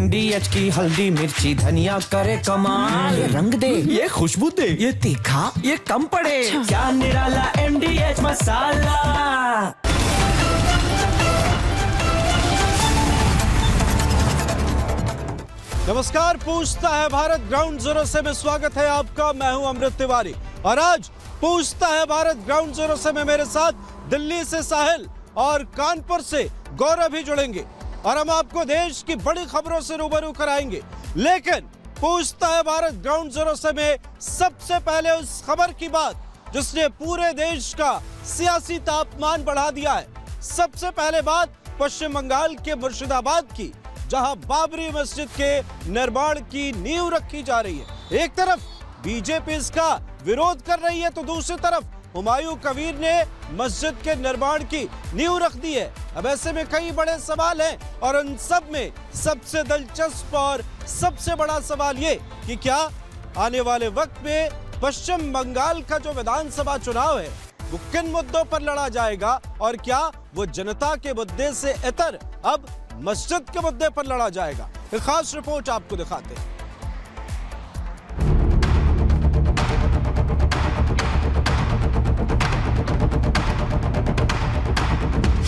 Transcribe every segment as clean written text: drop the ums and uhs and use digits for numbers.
NDH की हल्दी मिर्ची धनिया करे कमाल। ये रंग दे, ये खुशबू दे, ये तीखा, ये कम पड़े। क्या निराला NDH मसाला। नमस्कार, पूछता है भारत ग्राउंड जीरो से में स्वागत है आपका। मैं हूं अमृत तिवारी और आज पूछता है भारत ग्राउंड जीरो से में मेरे साथ दिल्ली से साहिल और कानपुर से गौरव भी जुड़ेंगे और हम आपको देश की बड़ी खबरों से रूबरू कराएंगे। लेकिन पूछता है भारत ग्राउंड जीरो से में सबसे पहले उस खबर की बात जिसने पूरे देश का सियासी तापमान बढ़ा दिया है। सबसे पहले बात पश्चिम बंगाल के मुर्शिदाबाद की, जहां बाबरी मस्जिद के निर्माण की नींव रखी जा रही है। एक तरफ बीजेपी इसका विरोध कर रही है तो दूसरी तरफ हुमायूं कबीर ने मस्जिद के निर्माण की नींव रख दी है। अब ऐसे में कई बड़े सवाल हैं और उन सब में सबसे दिलचस्प और सबसे बड़ा सवाल ये कि क्या आने वाले वक्त में पश्चिम बंगाल का जो विधानसभा चुनाव है वो किन मुद्दों पर लड़ा जाएगा और क्या वो जनता के मुद्दे से इतर अब मस्जिद के मुद्दे पर लड़ा जाएगा। एक खास रिपोर्ट आपको दिखाते हैं।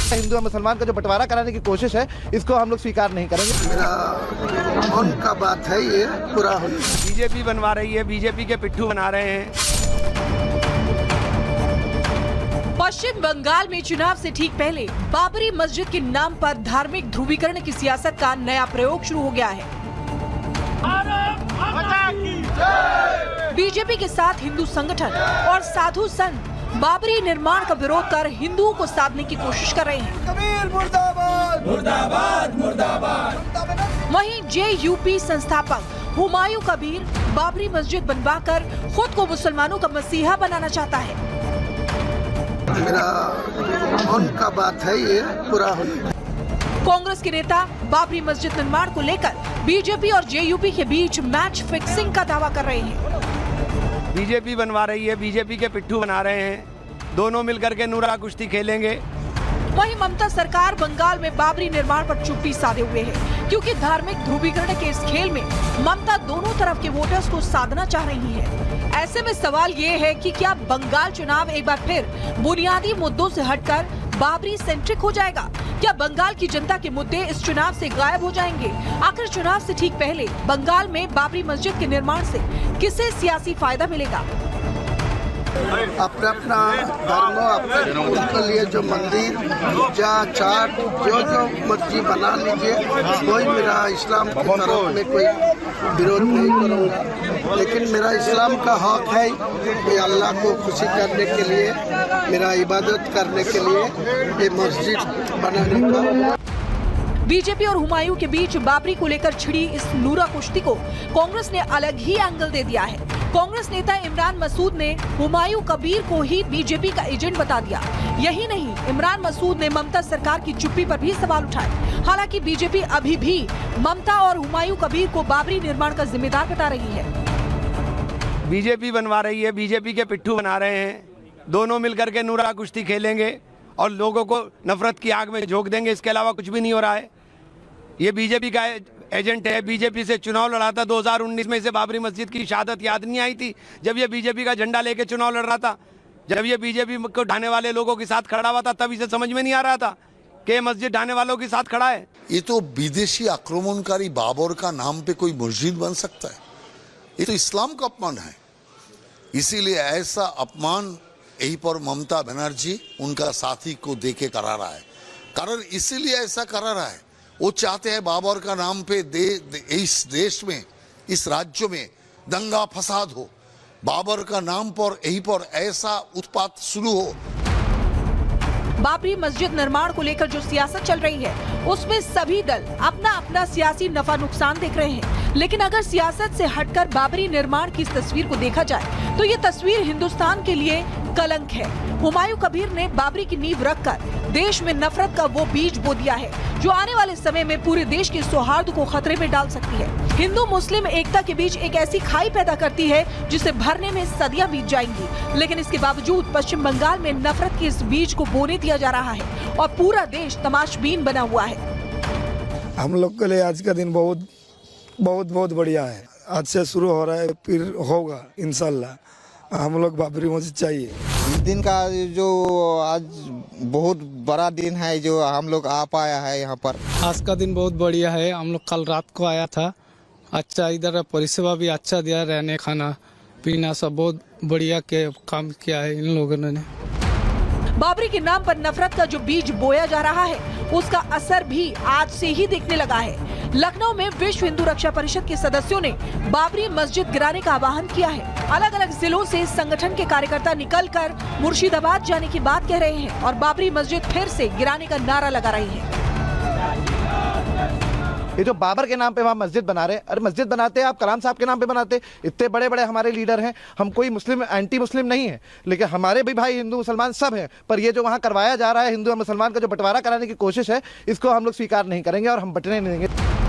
हिंदू और मुसलमान का जो बंटवारा कराने की कोशिश है, इसको हम लोग स्वीकार नहीं करेंगे। मेरा मन का बात है, ये पूरा हो। बीजेपी बनवा रही है, बीजेपी के पिट्ठू बना रहे हैं। पश्चिम बंगाल में चुनाव से ठीक पहले बाबरी मस्जिद के नाम पर धार्मिक ध्रुवीकरण की सियासत का नया प्रयोग शुरू हो गया है। बीजेपी के साथ हिंदू संगठन और साधु संत बाबरी निर्माण का विरोध कर हिंदुओं को साधने की कोशिश कर रहे हैं। कबीर मुर्दाबाद, मुर्दाबाद, मुर्दाबाद। वहीं JUP संस्थापक हुमायूं कबीर बाबरी मस्जिद बनवाकर खुद को मुसलमानों का मसीहा बनाना चाहता है। मेरा मन का बात है, ये पूरा हो। कांग्रेस के नेता बाबरी मस्जिद निर्माण को लेकर बीजेपी और JUP के बीच मैच फिक्सिंग का दावा कर रहे हैं। बीजेपी बनवा रही है, बीजेपी के पिट्ठू बना रहे हैं। दोनों मिलकर के नूरा कुश्ती खेलेंगे। वहीं ममता सरकार बंगाल में बाबरी निर्माण पर चुप्पी साधे हुए है, क्योंकि धार्मिक ध्रुवीकरण के इस खेल में ममता दोनों तरफ के वोटर्स को साधना चाह रही है। ऐसे में सवाल ये है कि क्या बंगाल चुनाव एक बार फिर बुनियादी मुद्दों से हटकर बाबरी सेंट्रिक हो जाएगा? क्या बंगाल की जनता के मुद्दे इस चुनाव से गायब हो जाएंगे? आखिर चुनाव से ठीक पहले बंगाल में बाबरी मस्जिद के निर्माण से किसे सियासी फायदा मिलेगा? अपना अपना धर्म, अपने उनके लिए जो मंदिर, पूजा, चाट, जो मर्जी बना लीजिए। कोई मेरा इस्लाम की तरफ में कोई विरोध नहीं करूँगा, लेकिन मेरा इस्लाम का हक है कि अल्लाह को खुशी करने के लिए, मेरा इबादत करने के लिए ये मस्जिद बनाने का। बीजेपी और हुमायूं के बीच बाबरी को लेकर छिड़ी इस नूरा कुश्ती को कांग्रेस ने अलग ही एंगल दे दिया है। कांग्रेस नेता इमरान मसूद ने हुमायूं कबीर को ही बीजेपी का एजेंट बता दिया। यही नहीं, इमरान मसूद ने ममता सरकार की चुप्पी पर भी सवाल उठाए। हालांकि बीजेपी अभी भी ममता और हुमायूं कबीर को बाबरी निर्माण का जिम्मेदार बता रही है। बीजेपी बनवा रही है, बीजेपी के पिट्ठू बना रहे हैं। दोनों मिलकर के नूरा कुश्ती खेलेंगे और लोगों को नफरत की आग में झोंक देंगे। इसके अलावा कुछ भी नहीं हो रहा है। ये बीजेपी का एजेंट है, बीजेपी से चुनाव लड़ा था। 2019 में इसे बाबरी मस्जिद की शहादत याद नहीं आई थी जब ये बीजेपी का झंडा लेके चुनाव लड़ रहा था। जब ये बीजेपी को ढाने वाले लोगों के साथ खड़ा हुआ था तब इसे समझ में नहीं आ रहा था कि मस्जिद ढाने वालों के साथ खड़ा है। ये तो विदेशी आक्रमणकारी बाबर का नाम पे कोई मस्जिद बन सकता है? ये तो इस्लाम का अपमान है। इसीलिए ऐसा अपमान यही पर ममता बनर्जी उनका साथी को देके करा रहा है। कारण इसीलिए ऐसा करा रहा है, वो चाहते हैं बाबर का नाम पे इस देश में, इस राज्य में दंगा फसाद हो। बाबर का नाम पर यही पर ऐसा उत्पात शुरू हो। बाबरी मस्जिद निर्माण को लेकर जो सियासत चल रही है उसमें सभी दल अपना अपना सियासी नफा नुकसान देख रहे हैं। लेकिन अगर सियासत से हटकर बाबरी निर्माण की इस तस्वीर को देखा जाए तो ये तस्वीर हिंदुस्तान के लिए कलंक है। हुमायूं कबीर ने बाबरी की नींव रखकर देश में नफरत का वो बीज बो दिया है जो आने वाले समय में पूरे देश के सौहार्द को खतरे में डाल सकती है। हिंदू मुस्लिम एकता के बीच एक ऐसी खाई पैदा करती है जिसे भरने में सदियां बीत जाएंगी। लेकिन इसके बावजूद पश्चिम बंगाल में नफरत के इस बीज को बोने दिया जा रहा है और पूरा देश तमाशबीन बना हुआ है। हम लोग के लिए आज का दिन बहुत बहुत बहुत बढ़िया है। आज से शुरू हो रहा है, फिर होगा इंशाल्लाह। हम लोग बाबरी मस्जिद चाहिए। इस दिन का जो आज बहुत बड़ा दिन है, जो हम लोग आ पाया है यहाँ पर। आज का दिन बहुत बढ़िया है। हम लोग कल रात को आया था। अच्छा, इधर परिसेवा भी अच्छा दिया, रहने खाना पीना सब बहुत बढ़िया के काम किया है इन लोगों ने। बाबरी के नाम पर नफरत का जो बीज बोया जा रहा है उसका असर भी आज से ही दिखने लगा है। लखनऊ में विश्व हिंदू रक्षा परिषद के सदस्यों ने बाबरी मस्जिद गिराने का आह्वान किया है। अलग अलग जिलों से संगठन के कार्यकर्ता निकलकर मुर्शिदाबाद जाने की बात कह रहे हैं और बाबरी मस्जिद फिर से गिराने का नारा लगा रही है। ये जो बाबर के नाम पे वहाँ मस्जिद बना रहे हैं, अरे मस्जिद बनाते हैं आप कलाम साहब के नाम पे बनाते। इतने बड़े बड़े हमारे लीडर हैं, हम कोई मुस्लिम एंटी मुस्लिम नहीं है, लेकिन हमारे भी भाई हिंदू मुसलमान सब हैं। पर ये जो वहाँ करवाया जा रहा है, हिंदू और मुसलमान का जो बंटवारा कराने की कोशिश है, इसको हम लोग स्वीकार नहीं करेंगे और हम बंटने नहीं देंगे।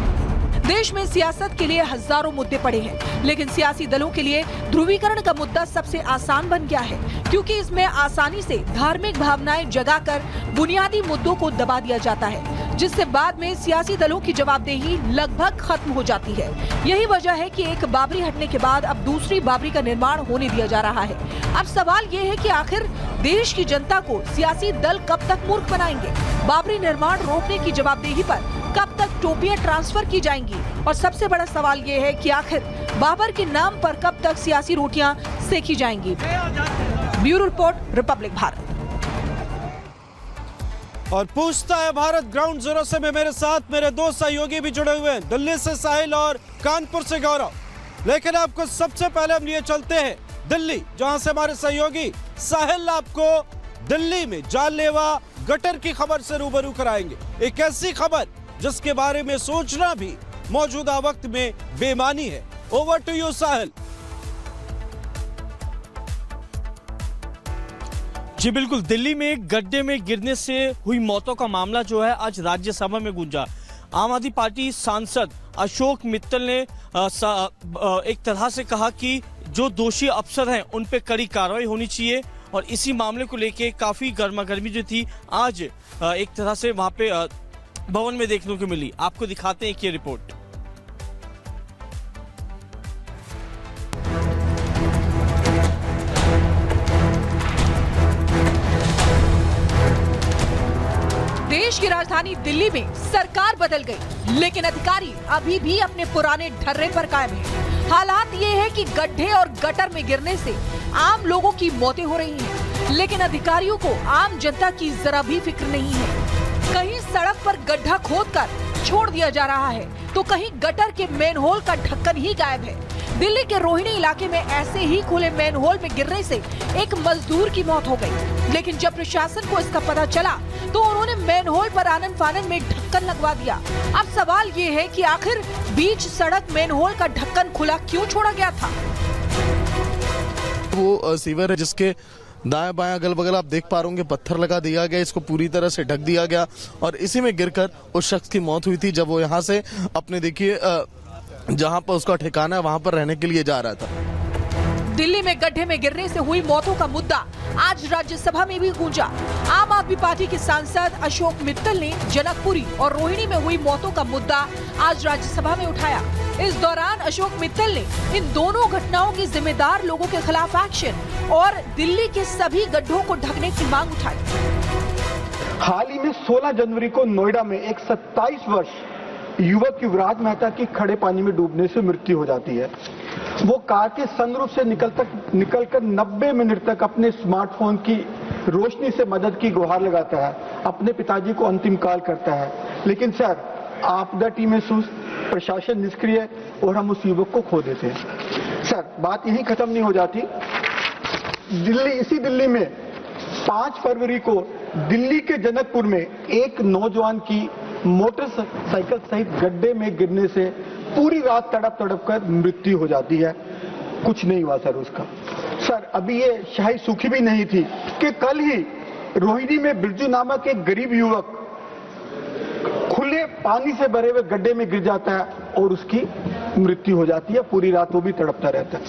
देश में सियासत के लिए हजारों मुद्दे पड़े हैं, लेकिन सियासी दलों के लिए ध्रुवीकरण का मुद्दा सबसे आसान बन गया है, क्योंकि इसमें आसानी से धार्मिक भावनाएं जगाकर बुनियादी मुद्दों को दबा दिया जाता है, जिससे बाद में सियासी दलों की जवाबदेही लगभग खत्म हो जाती है। यही वजह है कि एक बाबरी हटने के बाद अब दूसरी बाबरी का निर्माण होने दिया जा रहा है। अब सवाल ये है कि आखिर देश की जनता को सियासी दल कब तक मूर्ख बनाएंगे? बाबरी निर्माण रोकने की जवाबदेही पर कब तक टोपियां ट्रांसफर की जाएंगी? और सबसे बड़ा सवाल ये है कि आखिर बाबर के नाम पर कब तक सियासी रोटियां सेकी जाएंगी? Bureau report, Republic Bharat. और पूछता है भारत ग्राउंड जीरो से में मेरे साथ मेरे दो सहयोगी भी जुड़े हुए हैं, दिल्ली से साहिल और कानपुर से गौरव। लेकिन आपको सबसे पहले हम लिए चलते हैं दिल्ली, जहां से हमारे सहयोगी साहिल आपको दिल्ली में जानलेवा गटर की खबर से रूबरू कराएंगे। एक ऐसी खबर जिसके बारे में सोचना भी मौजूदा वक्त में बेमानी है। ओवर टू यू साहिल। जी बिल्कुल, दिल्ली में गड्ढे में गिरने से हुई मौतों का मामला जो है आज राज्यसभा में गूंजा। आम आदमी पार्टी सांसद अशोक मित्तल ने एक तरह से कहा कि जो दोषी अफसर हैं उन पे कड़ी कार्रवाई होनी चाहिए और इसी मामले को लेके काफी गर्मागर्मी जो थी आज एक तरह से वहां पे भवन में देखने को मिली। आपको दिखाते हैं ये रिपोर्ट। देश की राजधानी दिल्ली में सरकार बदल गई, लेकिन अधिकारी अभी भी अपने पुराने ढर्रे पर कायम हैं। हालात ये है कि गड्ढे और गटर में गिरने से आम लोगों की मौतें हो रही हैं, लेकिन अधिकारियों को आम जनता की जरा भी फिक्र नहीं है। कहीं सड़क पर गड्ढा खोदकर छोड़ दिया जा रहा है, तो कहीं गटर के मेनहोल का ढक्कन ही गायब है। दिल्ली के रोहिणी इलाके में ऐसे ही खुले मेनहोल में गिरने से एक मजदूर की मौत हो गई, लेकिन जब प्रशासन को इसका पता चला तो उन्होंने मेनहोल पर आनन फानन में ढक्कन लगवा दिया। अब सवाल ये है कि आखिर बीच सड़क मेनहोल का ढक्कन खुला क्यों छोड़ा गया था? वो सीवर है जिसके दाएं बाएं अगल बगल आप देख पा रहे होंगे पत्थर लगा दिया गया, इसको पूरी तरह से ढक दिया गया और इसी में गिरकर उस शख्स की मौत हुई थी जब वो यहाँ से अपने देखिए जहाँ पर उसका ठिकाना है वहाँ पर रहने के लिए जा रहा था। दिल्ली में गड्ढे में गिरने से हुई मौतों का मुद्दा आज राज्यसभा में भी गूंजा। आम आदमी पार्टी के सांसद अशोक मित्तल ने जनकपुरी और रोहिणी में हुई मौतों का मुद्दा आज राज्यसभा में उठाया। इस दौरान अशोक मित्तल ने इन दोनों घटनाओं के जिम्मेदार लोगों के खिलाफ एक्शन और दिल्ली के सभी गड्ढों को ढकने की मांग उठाई। हाल ही में 16 जनवरी को नोएडा में एक 27 वर्ष युवक युवराज मेहता की खड़े पानी में डूबने से मृत्यु हो जाती है। वो कार के सनरूफ से निकलकर 90 मिनट तक अपने स्मार्टफोन की रोशनी से मदद की गुहार लगाता है, अपने पिताजी को अंतिम कॉल करता है। लेकिन सर, आपदा टीम में सुस्त, प्रशासन निष्क्रिय और हम उस युवक को खो देते हैं। सर, बात यहीं खत्म नहीं हो जाती। इसी दिल्ली में 5 फरवरी को दिल्ली के जनकपुर में एक नौजवान की मोटरसाइकिल सहित गड्ढे में गिरने से पूरी रात तड़प कर मृत्यु हो जाती है। कुछ नहीं हुआ सर उसका। सर, अभी ये शाही सूखी भी नहीं थी कि कल ही रोहिणी में बिरजू नामक एक गरीब युवक खुले पानी से भरे हुए गड्ढे में गिर जाता है और उसकी मृत्यु हो जाती है। पूरी रात वो भी तड़पता रहता है।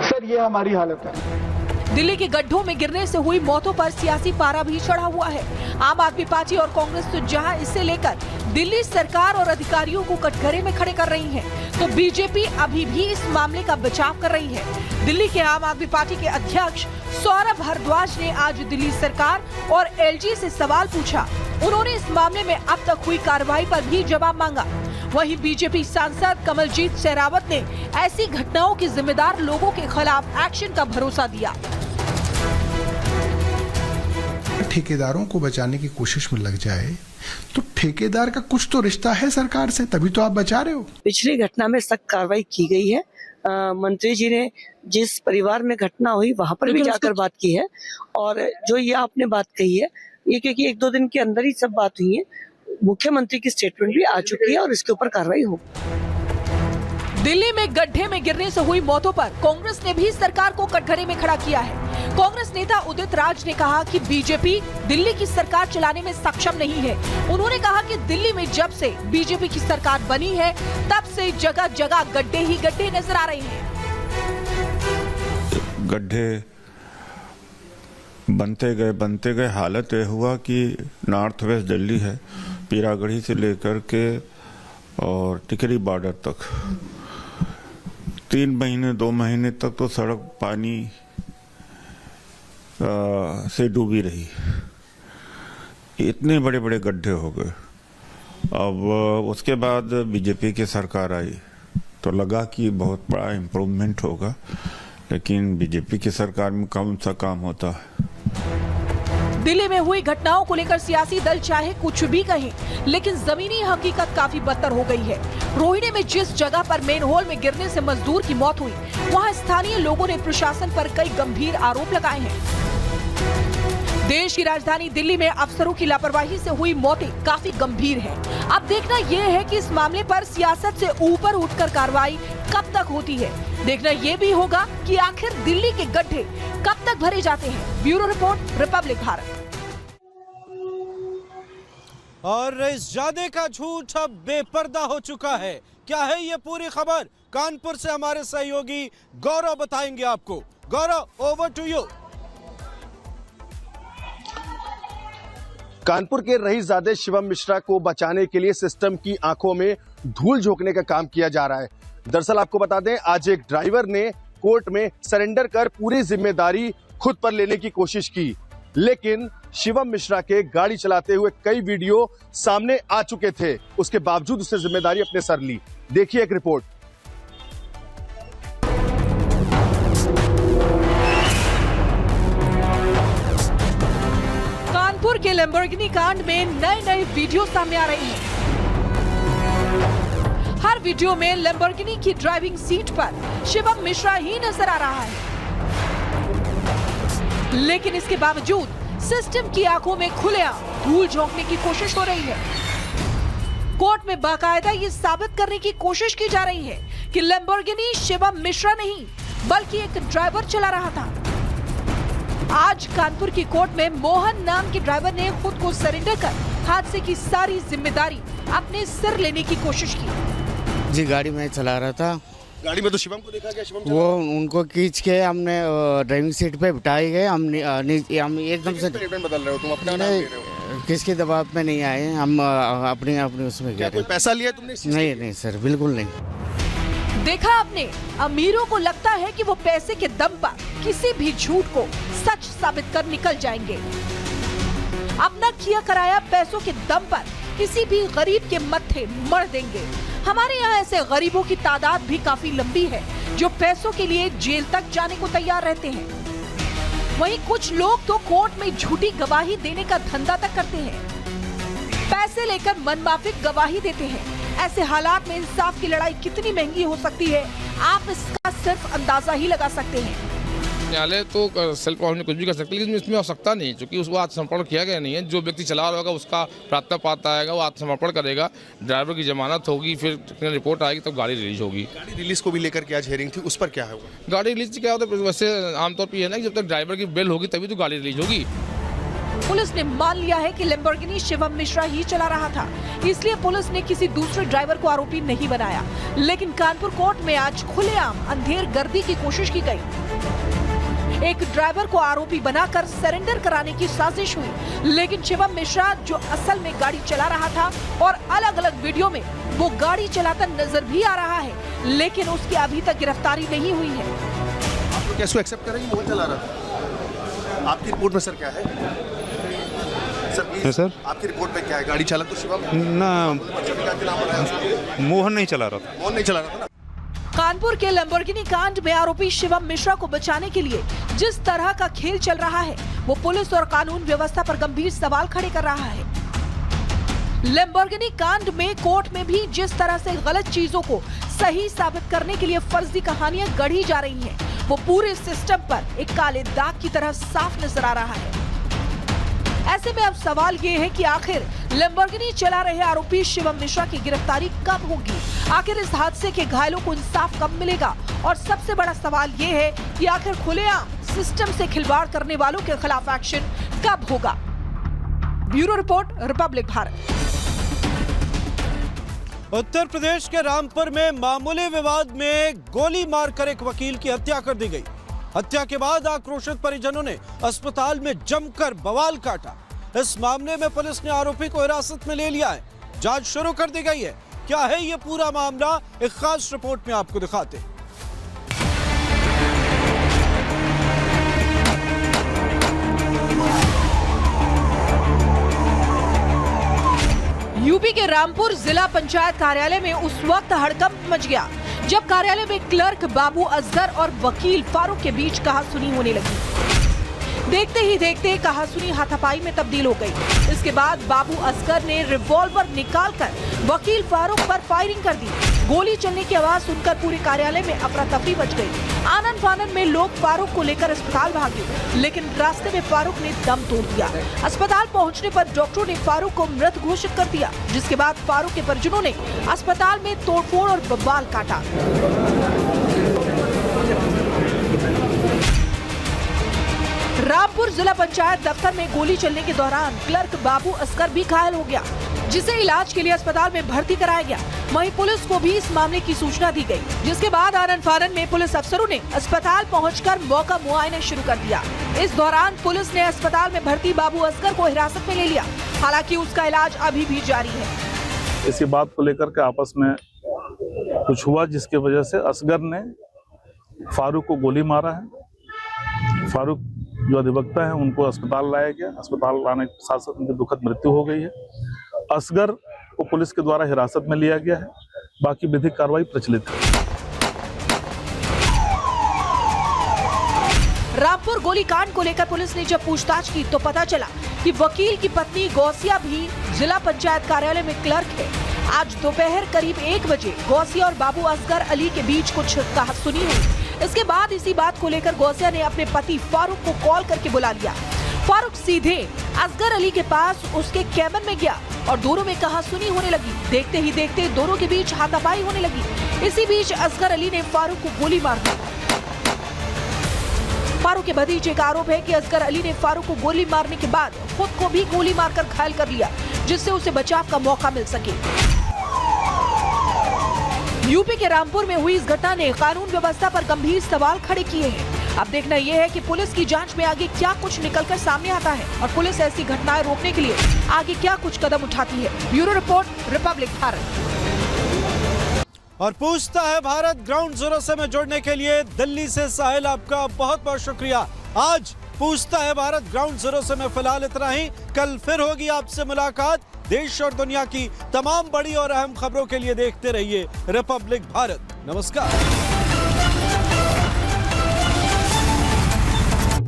सर, ये हमारी हालत है। दिल्ली के गड्ढों में गिरने से हुई मौतों पर सियासी पारा भी चढ़ा हुआ है। आम आदमी पार्टी और कांग्रेस तो जहां इससे लेकर दिल्ली सरकार और अधिकारियों को कटघरे में खड़े कर रही है, तो बीजेपी अभी भी इस मामले का बचाव कर रही है। दिल्ली के आम आदमी पार्टी के अध्यक्ष सौरभ भारद्वाज ने आज दिल्ली सरकार और एलजी से सवाल पूछा। उन्होंने इस मामले में अब तक हुई कार्रवाई पर भी जवाब मांगा। वहीं बीजेपी सांसद कमलजीत शेरावत ने ऐसी घटनाओं के जिम्मेदार लोगों के खिलाफ एक्शन का भरोसा दिया। ठेकेदारों को बचाने की कोशिश में लग जाए तो ठेकेदार का कुछ तो रिश्ता है सरकार से, तभी तो आप बचा रहे हो। पिछली घटना में सख्त कार्रवाई की गई है। मंत्री जी ने जिस परिवार में घटना हुई वहां पर भी जाकर बात की है, और जो ये आपने बात कही है ये क्योंकि 1-2 दिन के अंदर ही सब बात हुई है, मुख्यमंत्री की स्टेटमेंट भी आ चुकी है और इसके ऊपर कार्रवाई हो। दिल्ली में गड्ढे में गिरने से हुई मौतों पर कांग्रेस ने भी सरकार को कटघरे में खड़ा किया है। कांग्रेस नेता उदित राज ने कहा कि बीजेपी दिल्ली की सरकार चलाने में सक्षम नहीं है। उन्होंने कहा कि दिल्ली में जब से बीजेपी की सरकार बनी है तब से जगह जगह गड्ढे ही गड्ढे नजर आ रहे हैं। गड्ढे बनते गए हालत यह हुआ कि नॉर्थ वेस्ट दिल्ली है, पीरागढ़ी से लेकर के और टिकरी बॉर्डर तक 3 महीने 2 महीने तक तो सड़क पानी से डूबी रही। इतने बड़े बड़े गड्ढे हो गए। अब उसके बाद बीजेपी की सरकार आई तो लगा कि बहुत बड़ा इम्प्रूवमेंट होगा, लेकिन बीजेपी की सरकार में कौन सा काम होता है। दिल्ली में हुई घटनाओं को लेकर सियासी दल चाहे कुछ भी कहें, लेकिन जमीनी हकीकत काफी बदतर हो गई है। रोहिणी में जिस जगह पर मेन होल में गिरने से मजदूर की मौत हुई, वहां स्थानीय लोगों ने प्रशासन पर कई गंभीर आरोप लगाए हैं। देश की राजधानी दिल्ली में अफसरों की लापरवाही से हुई मौतें काफी गंभीर हैं। अब देखना यह है कि इस मामले पर सियासत से ऊपर उठकर कार्रवाई कब तक होती है। देखना यह भी होगा कि आखिर दिल्ली के गड्ढे कब तक भरे जाते हैं। Bureau report, Republic Bharat. और इस जादे का झूठ अब बेपर्दा हो चुका है। क्या है ये पूरी खबर? कानपुर से हमारे सहयोगी गौरव बताएंगे आपको। गौरव, ओवर टू यू। कानपुर के रईसजादे शिवम मिश्रा को बचाने के लिए सिस्टम की आंखों में धूल झोंकने का काम किया जा रहा है। दरअसल आपको बता दें, आज एक ड्राइवर ने कोर्ट में सरेंडर कर पूरी जिम्मेदारी खुद पर लेने की कोशिश की, लेकिन शिवम मिश्रा के गाड़ी चलाते हुए कई वीडियो सामने आ चुके थे। उसके बावजूद उसने जिम्मेदारी अपने सर ली। देखिए एक रिपोर्ट। कानपुर के लैम्बोर्गिनी कांड में नए वीडियो सामने आ रहे हैं। हर वीडियो में लैम्बोर्गिनी की ड्राइविंग सीट पर शिवम मिश्रा ही नजर आ रहा है, लेकिन इसके बावजूद सिस्टम की आंखों में खुलेआम धूल झोंकने की कोशिश हो रही है। कोर्ट में बाकायदा ये साबित करने की कोशिश की जा रही है कि लैम्बोर्गिनी शिवम मिश्रा नहीं बल्कि एक ड्राइवर चला रहा था। आज कानपुर की कोर्ट में मोहन नाम के ड्राइवर ने खुद को सरेंडर कर हादसे की सारी जिम्मेदारी अपने सिर लेने की कोशिश की। जी, गाड़ी में चला रहा था। गाड़ी में तो शिवम को देखा गया। शिवम वो उनको खींच के हमने ड्राइविंग सीट पे बिठाए गए। हम एकदम से बदल रहे हो तुम, अपना नाम ले रहे हो। किसके दबाव में नहीं आए हम, अपने उसमें गए। कोई पैसा लिया तुमने? नहीं सर, बिल्कुल नहीं। देखा आपने, अमीरों को लगता है कि वो पैसे के दम पर किसी भी झूठ को सच साबित कर निकल जाएंगे। अपना किया कराया पैसों के दम पर किसी भी गरीब के मत्थे मर देंगे। हमारे यहाँ ऐसे गरीबों की तादाद भी काफी लंबी है जो पैसों के लिए जेल तक जाने को तैयार रहते हैं। वहीं कुछ लोग तो कोर्ट में झूठी गवाही देने का धंधा तक करते हैं, पैसे लेकर मनमाफिक गवाही देते हैं। ऐसे हालात में इंसाफ की लड़ाई कितनी महंगी हो सकती है, आप इसका सिर्फ अंदाजा ही लगा सकते हैं। न्यायालय तो सेल्फ में कुछ भी कर सकते, लेकिन इसमें आवश्यकता नहीं, क्योंकि उसको आत्मसमर्पण किया गया नहीं है। जो व्यक्ति चला रहा होगा उसका प्राप्त पाता आएगा, वो आत्मसमर्पण करेगा। ड्राइवर की जमानत होगी, फिर रिपोर्ट आएगी तब गाड़ी रिलीज होगी। गाड़ी रिलीज को भी लेकर के आज हेयरिंग थी, उस पर क्या होगा? गाड़ी रिलीज क्या होता है वैसे आमतौर पर यह है ना, जब तक ड्राइवर की बेल होगी तभी तो गाड़ी रिलीज होगी। पुलिस ने मान लिया है कि लैम्बोर्गिनी शिवम मिश्रा ही चला रहा था, इसलिए पुलिस ने किसी दूसरे ड्राइवर को आरोपी नहीं बनाया। लेकिन कानपुर कोर्ट में आज खुलेआम अंधेर गर्दी की कोशिश की गई। एक ड्राइवर को आरोपी बनाकर सरेंडर कराने की साजिश हुई, लेकिन शिवम मिश्रा जो असल में गाड़ी चला रहा था और अलग अलग वीडियो में वो गाड़ी चलाता नजर भी आ रहा है, लेकिन उसकी अभी तक गिरफ्तारी नहीं हुई है। आप लोग कैसे एक्सेप्ट करेंगे? मोहन चला रहा था। आपकी रिपोर्ट में सर क्या है? सर आपकी रिपोर्ट में क्या है? गाड़ी चालक तो शिवम ना, मोहन नहीं चला रहा था। मोहन नहीं चला रहा था ना। कानपुर के लैम्बोर्गिनी कांड में आरोपी शिवम मिश्रा को बचाने के लिए जिस तरह का खेल चल रहा है, वो पुलिस और कानून व्यवस्था पर गंभीर सवाल खड़े कर रहा है। लैम्बोर्गिनी कांड में कोर्ट में भी जिस तरह से गलत चीजों को सही साबित करने के लिए फर्जी कहानियां गढ़ी जा रही हैं, वो पूरे सिस्टम पर एक काले दाग की तरह साफ नजर आ रहा है। ऐसे में अब सवाल ये है कि आखिर लैम्बोर्गिनी चला रहे आरोपी शिवम मिश्रा की गिरफ्तारी कब होगी? आखिर इस हादसे के घायलों को इंसाफ कब मिलेगा? और सबसे बड़ा सवाल ये है कि आखिर खुलेआम सिस्टम से खिलवाड़ करने वालों के खिलाफ एक्शन कब होगा? Bureau report, Republic Bharat. Uttar Pradesh के रामपुर में मामूली विवाद में गोली मारकर एक वकील की हत्या कर दी गई। हत्या के बाद आक्रोशित परिजनों ने अस्पताल में जमकर बवाल काटा। इस मामले में पुलिस ने आरोपी को हिरासत में ले लिया है। जांच शुरू कर दी गई है। क्या है ये पूरा मामला, एक खास रिपोर्ट में आपको दिखाते हैं। यूपी के रामपुर जिला पंचायत कार्यालय में उस वक्त हड़कंप मच गया जब कार्यालय में क्लर्क बाबू असगर और वकील फारूक के बीच कहासुनी होने लगी। देखते ही देखते कहासुनी हाथापाई में तब्दील हो गई। इसके बाद बाबू असगर ने रिवॉल्वर निकालकर वकील फारूक पर फायरिंग कर दी। गोली चलने की आवाज सुनकर पूरे कार्यालय में अफरा तफरी मच गई। आनन फानन में लोग फारूक को लेकर अस्पताल भागे, लेकिन रास्ते में फारूक ने दम तोड़ दिया। अस्पताल पहुंचने पर डॉक्टरों ने फारूक को मृत घोषित कर दिया, जिसके बाद फारूक के परिजनों ने अस्पताल में तोड़फोड़ और बवाल काटा। रामपुर जिला पंचायत दफ्तर में गोली चलने के दौरान क्लर्क बाबू असगर भी घायल हो गया, जिसे इलाज के लिए अस्पताल में भर्ती कराया गया। वहीं पुलिस को भी इस मामले की सूचना दी गई, जिसके बाद आनन फानन में पुलिस अफसरों ने अस्पताल पहुंचकर मौका मुआयना शुरू कर दिया। इस दौरान पुलिस ने अस्पताल में भर्ती बाबू असगर को हिरासत में ले लिया। हालांकि उसका इलाज अभी भी जारी है। इसी बात को लेकर के आपस में कुछ हुआ, जिसकी वजह से असगर ने फारूक को गोली मारा है। फारूक जो अधिवक्ता है उनको अस्पताल लाया गया। अस्पताल लाने के साथ साथ उनकी दुखद मृत्यु हो गई है। असगर को पुलिस के द्वारा हिरासत में लिया गया है। बाकी विधिक कार्रवाई प्रचलित है। रामपुर गोलीकांड को लेकर पुलिस ने जब पूछताछ की तो पता चला कि वकील की पत्नी गौसिया भी जिला पंचायत कार्यालय में क्लर्क है। आज दोपहर करीब 1 बजे गौसिया और बाबू असगर अली के बीच कुछ कहासुनी हुई। इसके बाद इसी बात को लेकर गौसिया ने अपने पति फारूक को कॉल करके बुला लिया। फारूक सीधे असगर अली के पास उसके कैबिन में गया और दोनों में कहासुनी होने लगी। देखते ही देखते दोनों के बीच हाथापाई होने लगी। इसी बीच असगर अली ने फारूक को गोली मार दी। फारूक के भतीजे का आरोप है कि असगर अली ने फारूक को गोली मारने के बाद खुद को भी गोली मारकर घायल कर लिया, जिससे उसे बचाव का मौका मिल सके। यूपी के रामपुर में हुई इस घटना ने कानून व्यवस्था पर गंभीर सवाल खड़े किए हैं। अब देखना यह है कि पुलिस की जांच में आगे क्या कुछ निकलकर सामने आता है और पुलिस ऐसी घटनाएं रोकने के लिए आगे क्या कुछ कदम उठाती है। Bureau report, Republic Bharat. और पूछता है भारत ग्राउंड जीरो से में जुड़ने के लिए दिल्ली से साहिल, आपका बहुत बहुत शुक्रिया। आज पूछता है भारत ग्राउंड जीरो से में फिलहाल इतना ही। कल फिर होगी आपसे मुलाकात। देश और दुनिया की तमाम बड़ी और अहम खबरों के लिए देखते रहिए रिपब्लिक भारत। नमस्कार।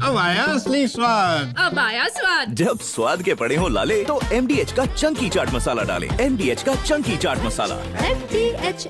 अब आया असली स्वाद। अब आया स्वाद। जब स्वाद के पड़े हो लाले तो MDH का चंकी चाट मसाला डालें। MDH का चंकी चाट मसाला। MDH